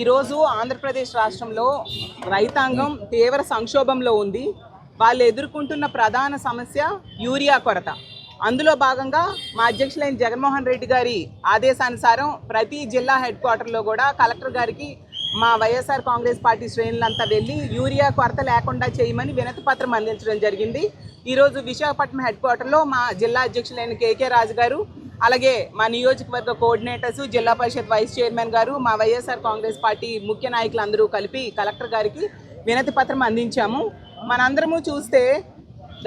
ఈరోజు ఆంధ్రప్రదేశ్ రాష్ట్రంలో రైతాంగం తీవ్ర సంక్షోభంలో ఉంది. వాళ్ళు ఎదుర్కొంటున్న ప్రధాన సమస్య యూరియా కొరత. అందులో భాగంగా మా అధ్యక్షులైన జగన్మోహన్ రెడ్డి గారి ఆదేశానుసారం ప్రతి జిల్లా హెడ్ క్వార్టర్లో కూడా కలెక్టర్ గారికి మా వైఎస్ఆర్ కాంగ్రెస్ పార్టీ శ్రేణులంతా వెళ్ళి యూరియా కొరత లేకుండా చేయమని వినతి పత్రం అందించడం జరిగింది. ఈరోజు విశాఖపట్నం హెడ్ క్వార్టర్లో మా జిల్లా అధ్యక్షులైన కేకే రాజు గారు, అలాగే మా నియోజకవర్గ కోఆర్డినేటర్స్, జిల్లా పరిషత్ వైస్ చైర్మన్ గారు, మా వైఎస్ఆర్ కాంగ్రెస్ పార్టీ ముఖ్య నాయకులందరూ కలిపి కలెక్టర్ గారికి వినతి పత్రం అందించాము. మనందరము చూస్తే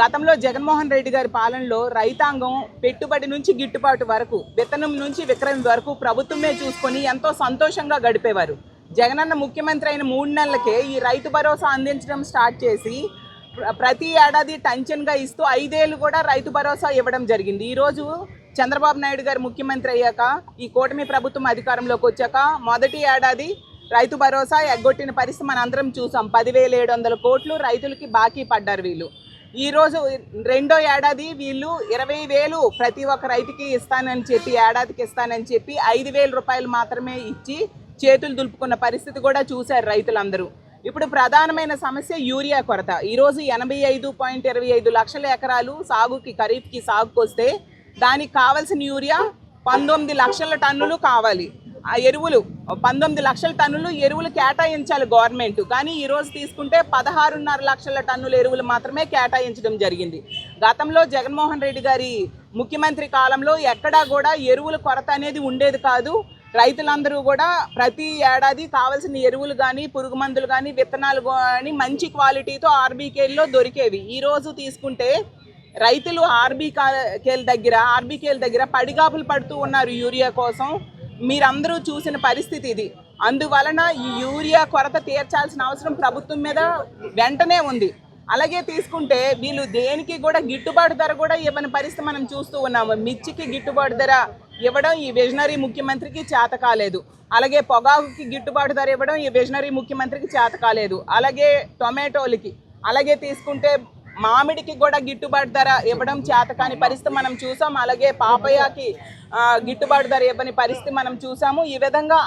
గతంలో జగన్మోహన్ రెడ్డి గారి పాలనలో రైతాంగం పెట్టుబడి నుంచి గిట్టుబాటు వరకు, విత్తనం నుంచి విక్రయం వరకు ప్రభుత్వమే చూసుకొని ఎంతో సంతోషంగా గడిపేవారు. జగనన్న ముఖ్యమంత్రి అయిన 3 నెలలకే ఈ రైతు భరోసా అందించడం స్టార్ట్ చేసి ప్రతి ఏడాది టెన్షన్గా ఇస్తూ 5 ఏళ్ళు కూడా రైతు భరోసా ఇవ్వడం జరిగింది. ఈరోజు చంద్రబాబు నాయుడు గారు ముఖ్యమంత్రి అయ్యాక, ఈ కూటమి ప్రభుత్వం అధికారంలోకి వచ్చాక మొదటి ఏడాది రైతు భరోసా ఎగ్గొట్టిన పరిస్థితి మన అందరం చూసాం. 10,700 కోట్లు రైతులకి బాకీ పడ్డారు వీళ్ళు. ఈరోజు రెండో ఏడాది వీళ్ళు 20,000 ప్రతి ఒక్క రైతుకి ఇస్తానని చెప్పి, ఏడాదికి ఇస్తానని చెప్పి 5,000 రూపాయలు మాత్రమే ఇచ్చి చేతులు దులుపుకున్న పరిస్థితి కూడా చూశారు రైతులందరూ. ఇప్పుడు ప్రధానమైన సమస్య యూరియా కొరత. ఈరోజు 85.25 లక్షల ఎకరాలు సాగుకి, ఖరీఫ్కి సాగుకు వస్తే దానికి కావాల్సిన యూరియా 19 లక్షల టన్నులు కావాలి. ఆ ఎరువులు 19 లక్షల టన్నులు ఎరువులు కేటాయించాలి గవర్నమెంట్. కానీ ఈరోజు తీసుకుంటే 16.5 లక్షల టన్నుల ఎరువులు మాత్రమే కేటాయించడం జరిగింది. గతంలో జగన్మోహన్ రెడ్డి గారి ముఖ్యమంత్రి కాలంలో ఎక్కడా కూడా ఎరువుల కొరత అనేది ఉండేది కాదు. రైతులందరూ కూడా ప్రతి ఏడాది కావాల్సిన ఎరువులు కానీ, పురుగు మందులు కానీ, విత్తనాలు కానీ మంచి క్వాలిటీతో ఆర్బీకేల్లో దొరికేవి. ఈరోజు తీసుకుంటే రైతులు ఆర్బీకేల దగ్గర పడిగాపులు పడుతూ ఉన్నారు యూరియా కోసం. మీరందరూ చూసిన పరిస్థితి ఇది. అందువలన ఈ యూరియా కొరత తీర్చాల్సిన అవసరం ప్రభుత్వం మీద వెంటనే ఉంది. అలాగే తీసుకుంటే వీళ్ళు దేనికి కూడా గిట్టుబాటు ధర కూడా ఇవ్వని పరిస్థితి మనం చూస్తూ ఉన్నాము. మిర్చికి గిట్టుబాటు ధర ఇవ్వడం ఈ విజనరీ ముఖ్యమంత్రికి చేత కాలేదు. అలాగే పొగాకుకి గిట్టుబాటు ధర ఇవ్వడం ఈ విజనరీ ముఖ్యమంత్రికి చేత కాలేదు. అలాగే టొమాటోలకి, అలాగే తీసుకుంటే మామిడికి కూడా గిట్టుబాటు ధర ఇవ్వడం చేత కాని పరిస్థితి మనం చూసాం. అలాగే పాపయాకి గిట్టుబాటు ధర ఇవ్వని పరిస్థితి మనం చూసాము. ఈ విధంగా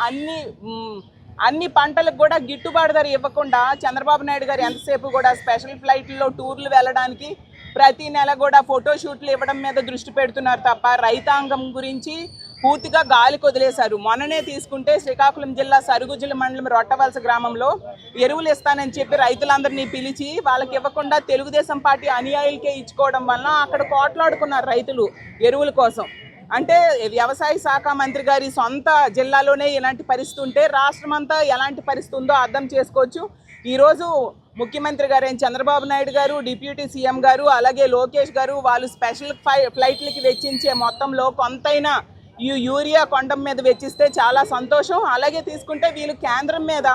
అన్ని పంటలకు కూడా గిట్టుబాటు ధర ఇవ్వకుండా చంద్రబాబు నాయుడు గారు ఎంతసేపు కూడా స్పెషల్ ఫ్లైట్లో టూర్లు వెళ్ళడానికి, ప్రతి నెల కూడా ఫోటోషూట్లు ఇవ్వడం మీద దృష్టి పెడుతున్నారు తప్ప రైతాంగం గురించి పూర్తిగా గాలికి వదిలేశారు. మొన్ననే తీసుకుంటే శ్రీకాకుళం జిల్లా సరుగుజుల మండలం రొట్టవలస గ్రామంలో ఎరువులు ఇస్తానని చెప్పి రైతులందరినీ పిలిచి వాళ్ళకి ఇవ్వకుండా తెలుగుదేశం పార్టీ అనుయాయులకే ఇచ్చుకోవడం వలన అక్కడ కోట్లాడుకున్నారు రైతులు ఎరువుల కోసం. అంటే వ్యవసాయ శాఖ మంత్రి గారి సొంత జిల్లాలోనే ఇలాంటి పరిస్థితి ఉంటే రాష్ట్రం అంతా ఎలాంటి పరిస్థితి ఉందో అర్థం చేసుకోవచ్చు. ఈరోజు ముఖ్యమంత్రి గారు చంద్రబాబు నాయుడు గారు, డిప్యూటీ సీఎం గారు, అలాగే లోకేష్ గారు వాళ్ళు స్పెషల్ ఫ్లైట్లకి వెచ్చించే మొత్తంలో కొంతైనా ఈ యూరియా కొండం మీద వెచ్చిస్తే చాలా సంతోషం. అలాగే తీసుకుంటే వీళ్ళు కేంద్రం మీద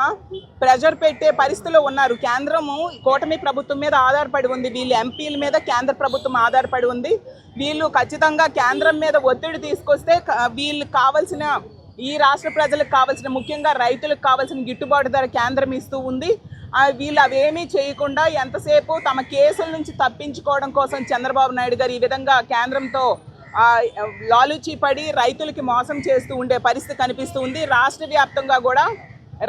ప్రెషర్ పెట్టే పరిస్థితిలో ఉన్నారు. కేంద్రము కూటమి ప్రభుత్వం మీద ఆధారపడి ఉంది. వీళ్ళు ఎంపీల మీద కేంద్ర ప్రభుత్వం ఆధారపడి ఉంది. వీళ్ళు ఖచ్చితంగా కేంద్రం మీద ఒత్తిడి తీసుకొస్తే వీళ్ళకి కావాల్సిన, ఈ రాష్ట్ర ప్రజలకు కావాల్సిన, ముఖ్యంగా రైతులకు కావాల్సిన గిట్టుబాటు ధర కేంద్రం ఇస్తూ ఉంది. వీళ్ళు అవేమీ చేయకుండా ఎంతసేపు తమ కేసుల నుంచి తప్పించుకోవడం కోసం చంద్రబాబు నాయుడు గారు ఈ విధంగా కేంద్రంతో లాలూచి పడి రైతులకి మోసం చేస్తూ ఉండే పరిస్థితి కనిపిస్తూ ఉంది. రాష్ట్ర వ్యాప్తంగా కూడా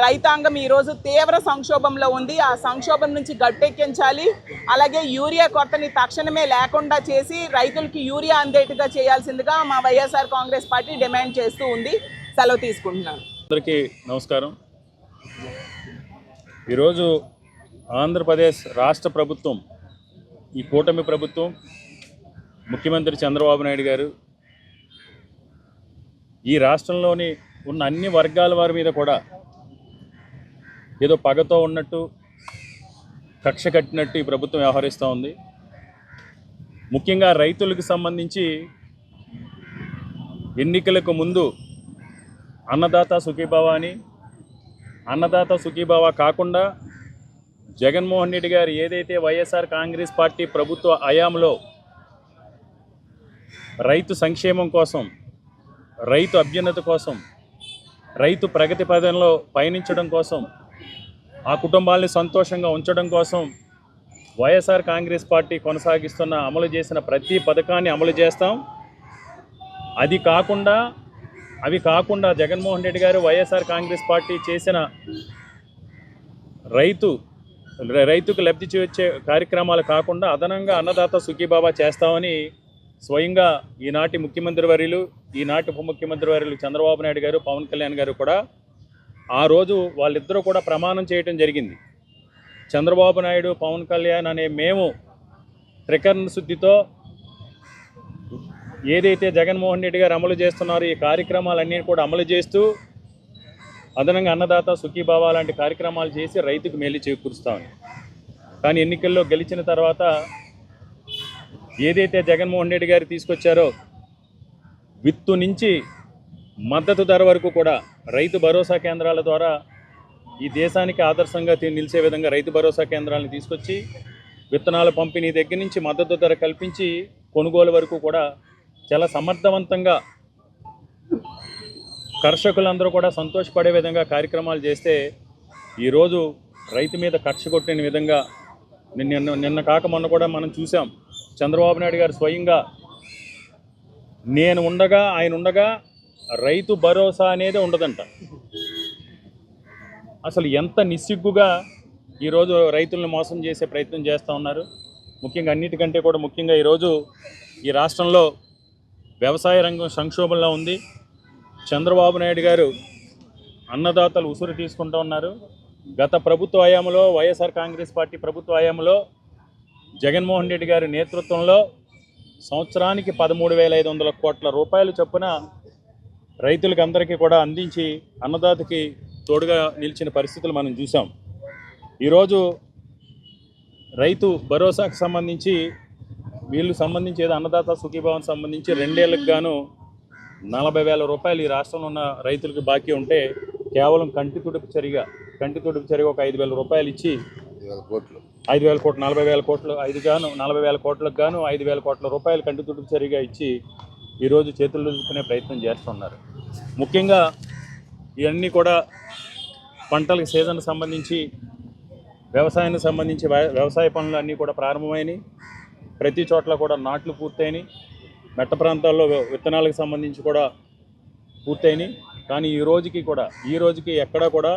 రైతాంగం ఈరోజు తీవ్ర సంక్షోభంలో ఉంది. ఆ సంక్షోభం నుంచి గట్టెక్కించాలి. అలాగే యూరియా కొరతని తక్షణమే లేకుండా చేసి రైతులకి యూరియా అందేట్టుగా చేయాల్సిందిగా మా వైఎస్ఆర్ కాంగ్రెస్ పార్టీ డిమాండ్ చేస్తూ ఉంది. సెలవు తీసుకుంటున్నాను. అందరికీ నమస్కారం. ఈరోజు ఆంధ్రప్రదేశ్ రాష్ట్ర ప్రభుత్వం, ఈ కూటమి ప్రభుత్వం, ముఖ్యమంత్రి చంద్రబాబు నాయుడు గారు ఈ రాష్ట్రంలోని ఉన్న అన్ని వర్గాల వారి మీద కూడా ఏదో పగతో ఉన్నట్టు, కక్ష కట్టినట్టు ఈ ప్రభుత్వం వ్యవహరిస్తూ ఉంది. ముఖ్యంగా రైతులకు సంబంధించి ఎన్నికలకు ముందు అన్నదాత సుఖీభావ అని, అన్నదాత సుఖీభావ కాకుండా జగన్మోహన్ రెడ్డి గారు ఏదైతే వైఎస్ఆర్ కాంగ్రెస్ పార్టీ ప్రభుత్వ హయాంలో రైతు సంక్షేమం కోసం, రైతు అభ్యున్నతి కోసం, రైతు ప్రగతి పదంలో పయనించడం కోసం, ఆ కుటుంబాలని సంతోషంగా ఉంచడం కోసం వైఎస్ఆర్ కాంగ్రెస్ పార్టీ అమలు చేసిన ప్రతి పథకాన్ని అమలు చేస్తాం. అది కాకుండా అవి కాకుండా జగన్మోహన్ రెడ్డి గారు వైఎస్ఆర్ కాంగ్రెస్ పార్టీ చేసిన రైతుకు లబ్ధి చేర్చే కార్యక్రమాలు కాకుండా అదనంగా అన్నదాత సుఖీబాబా చేస్తామని స్వయంగా ఈనాటి ముఖ్యమంత్రి వర్యులు, ఈనాటి ఉప ముఖ్యమంత్రి వర్యులు చంద్రబాబు నాయుడు గారు, పవన్ కళ్యాణ్ గారు కూడా ఆ రోజు వాళ్ళిద్దరూ కూడా ప్రమాణం చేయడం జరిగింది. చంద్రబాబు నాయుడు, పవన్ కళ్యాణ్ అనే మేము త్రికరణ శుద్ధితో ఏదైతే జగన్మోహన్ రెడ్డి గారు అమలు చేస్తున్నారో ఈ కార్యక్రమాలన్నీ కూడా అమలు చేస్తూ అదనంగా అన్నదాత సుఖీబాబా లాంటి కార్యక్రమాలు చేసి రైతుకు మేలు చేకూరుస్తామని. కానీ ఎన్నికల్లో గెలిచిన తర్వాత ఏదైతే జగన్మోహన్ రెడ్డి గారు తీసుకొచ్చారో విత్తు నుంచి మద్దతు ధర వరకు కూడా రైతు భరోసా కేంద్రాల ద్వారా ఈ దేశానికి ఆదర్శంగా నిలిచే విధంగా రైతు భరోసా కేంద్రాలను తీసుకొచ్చి విత్తనాల పంపిణీ దగ్గర నుంచి మద్దతు ధర కల్పించి కొనుగోలు వరకు కూడా చాలా సమర్థవంతంగా కర్షకులందరూ కూడా సంతోషపడే విధంగా కార్యక్రమాలు చేస్తే ఈరోజు రైతు మీద కక్ష కొట్టిన విధంగా నిన్న కాక మొన్న కూడా మనం చూసాం. చంద్రబాబు నాయుడు గారు స్వయంగా నేను ఉండగా ఆయన ఉండగా రైతు భరోసా అనేది ఉండదంట. అసలు ఎంత నిస్సిగ్గుగా ఈరోజు రైతులను మోసం చేసే ప్రయత్నం చేస్తూ ఉన్నారు. ముఖ్యంగా అన్నిటికంటే కూడా ముఖ్యంగా ఈరోజు ఈ రాష్ట్రంలో వ్యవసాయ రంగం సంక్షోభంలో ఉంది. చంద్రబాబు నాయుడు గారు అన్నదాతలు ఉసురు తీసుకుంటూ ఉన్నారు. గత ప్రభుత్వ హయాంలో వైఎస్ఆర్ కాంగ్రెస్ పార్టీ ప్రభుత్వ హయాంలో జగన్మోహన్ రెడ్డి గారి నేతృత్వంలో సంవత్సరానికి 13,500 కోట్ల రూపాయలు చొప్పున రైతులకు అందరికీ కూడా అందించి అన్నదాతకి తోడుగా నిలిచిన పరిస్థితులు మనం చూసాం. ఈరోజు రైతు భరోసాకు సంబంధించి వీళ్ళు సంబంధించి ఏదో అన్నదాత సుఖీభావం సంబంధించి 2 ఏళ్ళకు గాను 40,000 రూపాయలు ఈ రాష్ట్రంలో ఉన్న రైతులకు బాకీ ఉంటే కేవలం కంటి తుడుపు చరిగా ఒక 5,000 రూపాయలు ఇచ్చి 5,000 కోట్లు 40,000 కోట్లు 40,000 కోట్లకు గాను 5,000 కోట్ల రూపాయలు కంటి తుడుపు చరిగా ఇచ్చి ఈరోజు చేతులు దులుపుకునే ప్రయత్నం చేస్తున్నారు. ముఖ్యంగా ఇవన్నీ కూడా పంటలకు సీజన్ సంబంధించి వ్యవసాయానికి సంబంధించి వ్యవసాయ పనులు అన్నీ కూడా ప్రారంభమైనవి. ప్రతి చోట్ల కూడా నాట్లు పూర్తయినాయి. మెట్ట ప్రాంతాల్లో విత్తనాలకు సంబంధించి కూడా పూర్తయినాయి. కానీ ఈ రోజుకి ఎక్కడా కూడా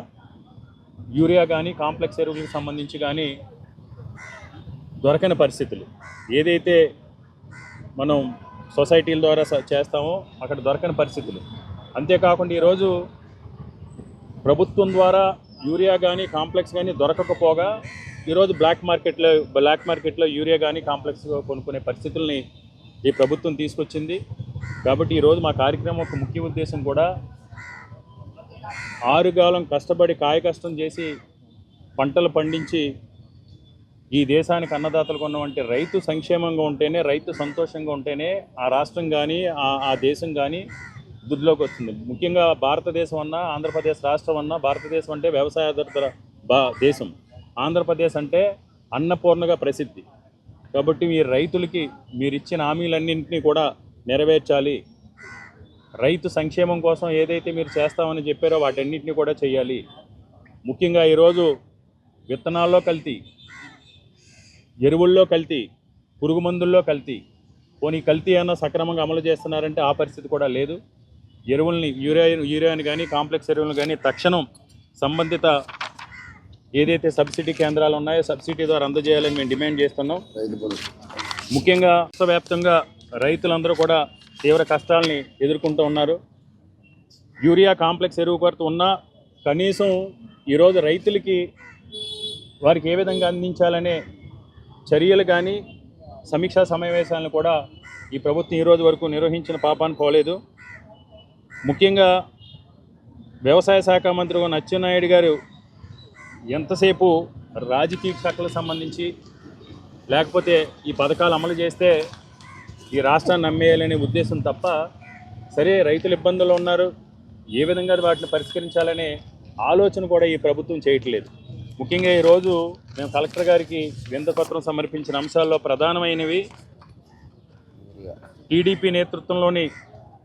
యూరియా కానీ కాంప్లెక్స్ ఎరువులకు సంబంధించి కానీ దొరకని పరిస్థితులు. ఏదైతే మనం సొసైటీల ద్వారా చేస్తామో అక్కడ దొరకని పరిస్థితులు. అంతేకాకుండా ఈరోజు ప్రభుత్వం ద్వారా యూరియా కానీ కాంప్లెక్స్ కానీ దొరకకపోగా ఈరోజు బ్లాక్ మార్కెట్లో యూరియా కానీ కాంప్లెక్స్ కొనుక్కునే పరిస్థితుల్ని ఈ ప్రభుత్వం తీసుకొచ్చింది. కాబట్టి ఈరోజు మా కార్యక్రమం ఒక ముఖ్య ఉద్దేశం కూడా ఆరుగాలం కష్టపడి కాయకష్టం చేసి పంటలు పండించి ఈ దేశానికి అన్నదాతలు కొన్నవంటి రైతు సంక్షేమంగా ఉంటేనే, రైతు సంతోషంగా ఉంటేనే ఆ రాష్ట్రం కానీ ఆ దేశం కానీ వృద్ధిలోకి వస్తుంది. ముఖ్యంగా భారతదేశం అన్నా, ఆంధ్రప్రదేశ్ రాష్ట్రం అన్నా, భారతదేశం అంటే వ్యవసాయాధారిత దేశం, ఆంధ్రప్రదేశ్ అంటే అన్నపూర్ణగా ప్రసిద్ధి. కాబట్టి మీ రైతులకి మీరు ఇచ్చిన హామీలన్నింటినీ కూడా నెరవేర్చాలి. రైతు సంక్షేమం కోసం ఏదైతే మీరు చేస్తామని చెప్పారో వాటన్నిటిని కూడా చేయాలి. ముఖ్యంగా ఈరోజు విత్తనాల్లో కల్తీ, ఎరువుల్లో కల్తీ, పురుగు మందుల్లో కల్తీ, పోనీ కల్తీ అన్న సక్రమంగా అమలు చేస్తున్నారంటే ఆ పరిస్థితి కూడా లేదు. ఎరువుల్ని యూరియాని కానీ కాంప్లెక్స్ ఎరువులను కానీ తక్షణం సంబంధిత ఏదైతే సబ్సిడీ కేంద్రాలు ఉన్నాయో సబ్సిడీ ద్వారా అందజేయాలని మేము డిమాండ్ చేస్తున్నాం. ముఖ్యంగా రాష్ట్రవ్యాప్తంగా రైతులందరూ కూడా తీవ్ర కష్టాలని ఎదుర్కొంటూ ఉన్నారు. యూరియా కాంప్లెక్స్ ఎరువు కొరత ఉన్నా కనీసం ఈరోజు రైతులకి వారికి ఏ విధంగా అందించాలనే చర్యలు కానీ సమీక్షా సమావేశాలను కూడా ఈ ప్రభుత్వం ఈరోజు వరకు నిర్వహించిన పాపాన్ని పోలేదు. ముఖ్యంగా వ్యవసాయ శాఖ మంత్రి అచ్చెన్నాయుడు గారు ఎంతసేపు రాజకీయ శాఖలకు సంబంధించి లేకపోతే ఈ పథకాలు అమలు చేస్తే ఈ రాష్ట్రాన్ని నమ్మేయాలనే ఉద్దేశం తప్ప, సరే రైతులు ఇబ్బందులు ఉన్నారు, ఏ విధంగా వాటిని పరిష్కరించాలనే ఆలోచన కూడా ఈ ప్రభుత్వం చేయట్లేదు. ముఖ్యంగా ఈరోజు మేము కలెక్టర్ గారికి వినతిపత్రం సమర్పించిన అంశాల్లో ప్రధానమైనవి టీడీపీ నేతృత్వంలోని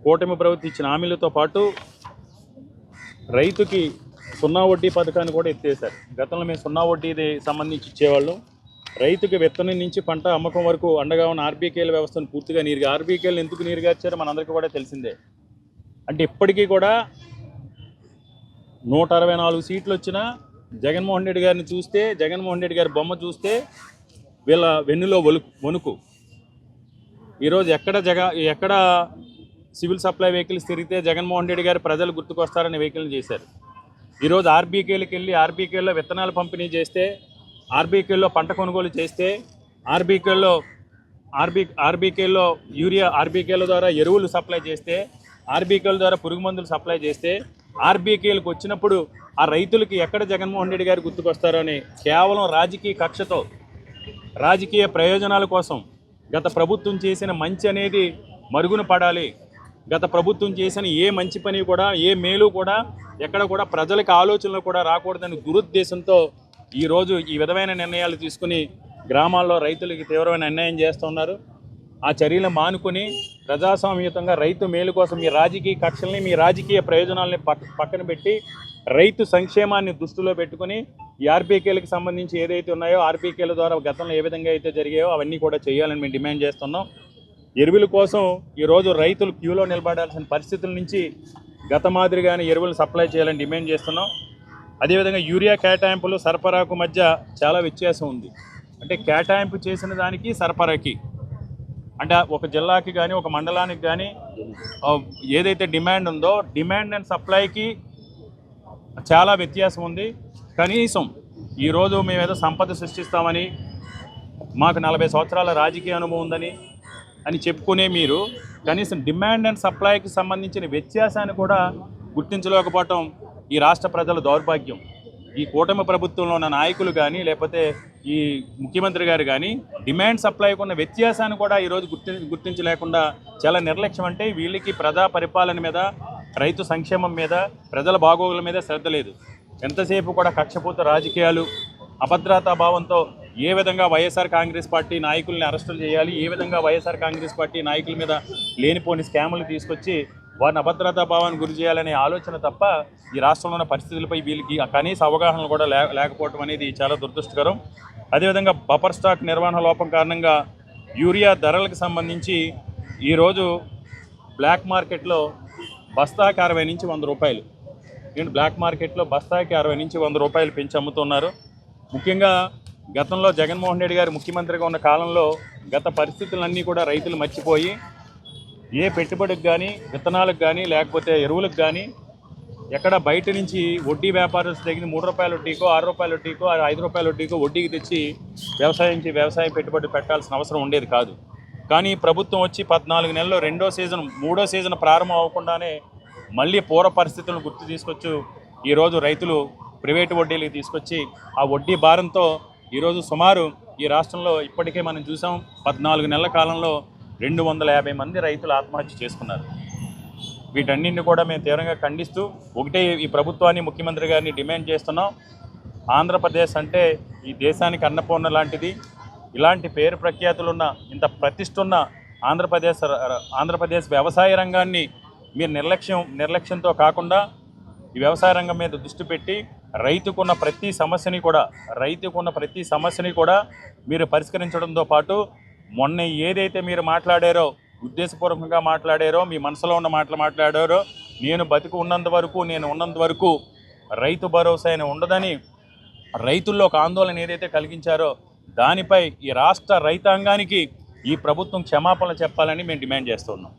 కూటమి ప్రభుత్వం ఇచ్చిన హామీలతో పాటు రైతుకి 0 వడ్డీ పథకాన్ని కూడా ఎత్తేసారు. గతంలో మేము 0 వడ్డీది సంబంధించి ఇచ్చేవాళ్ళం. రైతుకి విత్తనం నుంచి పంట అమ్మకం వరకు అండగా ఉన్న ఆర్బీకేల వ్యవస్థను పూర్తిగా ఆర్బీకేలను ఎందుకు నీరుగార్చారో మనందరికీ కూడా తెలిసిందే. అంటే ఇప్పటికీ కూడా 164 సీట్లు వచ్చినా జగన్మోహన్ రెడ్డి గారిని చూస్తే, జగన్మోహన్ రెడ్డి గారి బొమ్మ చూస్తే వీళ్ళ వెన్నులో వణుకు. ఈరోజు ఎక్కడ సివిల్ సప్లై వెహికల్స్ తిరిగితే జగన్మోహన్ రెడ్డి గారు ప్రజలు గుర్తుకొస్తారని వెహికల్ని చేశారు. ఈరోజు ఆర్బీకేలకు వెళ్ళి ఆర్బీకేలో విత్తనాలు పంపిణీ చేస్తే, ఆర్బీకేలో పంట కొనుగోలు చేస్తే, ఆర్బీకేలో యూరియా, ఆర్బీకేల ద్వారా ఎరువులు సప్లై చేస్తే, ఆర్బీకేల ద్వారా పురుగు మందులు సప్లై చేస్తే, ఆర్బీకేలకు వచ్చినప్పుడు ఆ రైతులకి ఎక్కడ జగన్మోహన్ రెడ్డి గారు గుర్తుకొస్తారో అని కేవలం రాజకీయ కక్షతో, రాజకీయ ప్రయోజనాల కోసం గత ప్రభుత్వం చేసిన మంచి అనేది మరుగున పడాలి, గత ప్రభుత్వం చేసిన ఏ మంచి పని కూడా, ఏ మేలు కూడా ఎక్కడ కూడా ప్రజలకు ఆలోచనలు కూడా రాకూడదని దురుద్దేశంతో ఈరోజు ఈ విధమైన నిర్ణయాలు తీసుకుని గ్రామాల్లో రైతులకి తీవ్రమైన అన్యాయం చేస్తున్నారు. ఆ చర్యలు మానుకొని ప్రజాస్వామ్యయుతంగా రైతు మేలు కోసం మీ రాజకీయ కక్షల్ని, మీ రాజకీయ ప్రయోజనాలని పక్కన పెట్టి రైతు సంక్షేమాన్ని దృష్టిలో పెట్టుకుని ఈ ఆర్బీకేలకు సంబంధించి ఏదైతే ఉన్నాయో, ఆర్బీకేల ద్వారా గతంలో ఏ విధంగా అయితే జరిగాయో అవన్నీ కూడా చేయాలని మేము డిమాండ్ చేస్తున్నాం. ఎరువుల కోసం ఈరోజు రైతులు క్యూలో నిలబడాల్సిన పరిస్థితుల నుంచి గత మాదిరిగానే ఎరువులు సప్లై చేయాలని డిమాండ్ చేస్తున్నాం. అదేవిధంగా యూరియా కేటాయింపులు సరఫరాకు మధ్య చాలా వ్యత్యాసం ఉంది. అంటే కేటాయింపు చేసిన దానికి సరఫరాకి, అంటే ఒక జిల్లాకి కానీ ఒక మండలానికి కానీ ఏదైతే డిమాండ్ ఉందో డిమాండ్ అండ్ సప్లైకి చాలా వ్యత్యాసం ఉంది. కనీసం ఈరోజు మేము ఏదో సంపద సృష్టిస్తామని, మాకు 40 సంవత్సరాల రాజకీయ అనుభవం ఉందని చెప్పుకునే మీరు కనీసం డిమాండ్ అండ్ సప్లైకి సంబంధించిన వ్యత్యాసాన్ని కూడా గుర్తించలేకపోవటం ఈ రాష్ట్ర ప్రజల దౌర్భాగ్యం. ఈ కూటమి ప్రభుత్వంలో ఉన్న నాయకులు కానీ లేకపోతే ఈ ముఖ్యమంత్రి గారు కానీ డిమాండ్ సప్లైకి ఉన్న వ్యత్యాసాన్ని కూడా ఈరోజు గుర్తించలేకుండా చాలా నిర్లక్ష్యం. అంటే వీళ్ళకి ప్రజా పరిపాలన మీద, రైతు సంక్షేమం మీద, ప్రజల బాగోగుల మీద శ్రద్ధ లేదు. ఎంతసేపు కూడా కక్షపూత రాజకీయాలు, అభద్రతా భావంతో ఏ విధంగా వైఎస్ఆర్ కాంగ్రెస్ పార్టీ నాయకుల్ని అరెస్టులు చేయాలి, ఏ విధంగా వైఎస్ఆర్ కాంగ్రెస్ పార్టీ నాయకుల మీద లేనిపోని స్కాములు తీసుకొచ్చి వారిని అభద్రతా భావాన్ని గురి చేయాలనే ఆలోచన తప్ప ఈ రాష్ట్రంలో ఉన్న పరిస్థితులపై వీళ్ళకి కనీస అవగాహన కూడా లేకపోవడం అనేది చాలా దురదృష్టకరం. అదేవిధంగా బఫర్ స్టాక్ నిర్వహణ లోపం కారణంగా యూరియా ధరలకు సంబంధించి ఈరోజు బ్లాక్ మార్కెట్లో బస్తాకి 60 నుంచి 100 రూపాయలు, బ్లాక్ మార్కెట్లో బస్తాకి 60 నుంచి 100 రూపాయలు పెంచి అమ్ముతున్నారు. ముఖ్యంగా గతంలో జగన్మోహన్ రెడ్డి గారు ముఖ్యమంత్రిగా ఉన్న కాలంలో గత పరిస్థితులన్నీ కూడా రైతులు మర్చిపోయి ఏ పెట్టుబడికి కానీ, విత్తనాలకు కానీ, లేకపోతే ఎరువులకు కానీ ఎక్కడ బయట నుంచి వడ్డీ వ్యాపారస్తుల దగ్గర 3 రూపాయల వడ్డీకో, 6 రూపాయల వడ్డీకో, 5 రూపాయల వడ్డీకో వడ్డీకి తెచ్చి వ్యవసాయం పెట్టుబడి పెట్టాల్సిన అవసరం ఉండేది కాదు. కానీ ప్రభుత్వం వచ్చి 14 నెలల్లో 3వ సీజన్ ప్రారంభం అవ్వకుండానే మళ్ళీ పూర్వ పరిస్థితులను గుర్తు తీసుకొచ్చి ఈరోజు రైతులు ప్రైవేటు వడ్డీలకు తీసుకొచ్చి ఆ వడ్డీ భారంతో ఈరోజు సుమారు ఈ రాష్ట్రంలో ఇప్పటికే మనం చూసాం 14 నెలల కాలంలో 250 మంది రైతులు ఆత్మహత్య చేసుకున్నారు. వీటన్నింటిని కూడా మేము తీవ్రంగా ఖండిస్తూ ఒకటే ఈ ప్రభుత్వాన్ని, ముఖ్యమంత్రి గారిని డిమాండ్ చేస్తున్నాం. ఆంధ్రప్రదేశ్ అంటే ఈ దేశానికి అన్నపూర్ణ లాంటిది. ఇలాంటి పేరు ప్రఖ్యాతులున్న, ఇంత ప్రతిష్ఠ ఉన్న ఆంధ్రప్రదేశ్ వ్యవసాయ రంగాన్ని మీరు నిర్లక్ష్యంతో కాకుండా ఈ వ్యవసాయ రంగం మీద దృష్టి పెట్టి రైతుకున్న ప్రతి సమస్యని కూడా మీరు పరిష్కరించడంతో పాటు మొన్న ఏదైతే మీరు మాట్లాడారో, ఉద్దేశపూర్వకంగా మాట్లాడారో, మీ మనసులో ఉన్న మాటలు మాట్లాడారో, నేను బతికి ఉన్నంత వరకు రైతు భరోసా అని ఉండదని రైతుల్లో ఒక ఆందోళన ఏదైతే కలిగించారో దానిపై ఈ రాష్ట్ర రైతాంగానికి ఈ ప్రభుత్వం క్షమాపణలు చెప్పాలని మేము డిమాండ్ చేస్తున్నాం.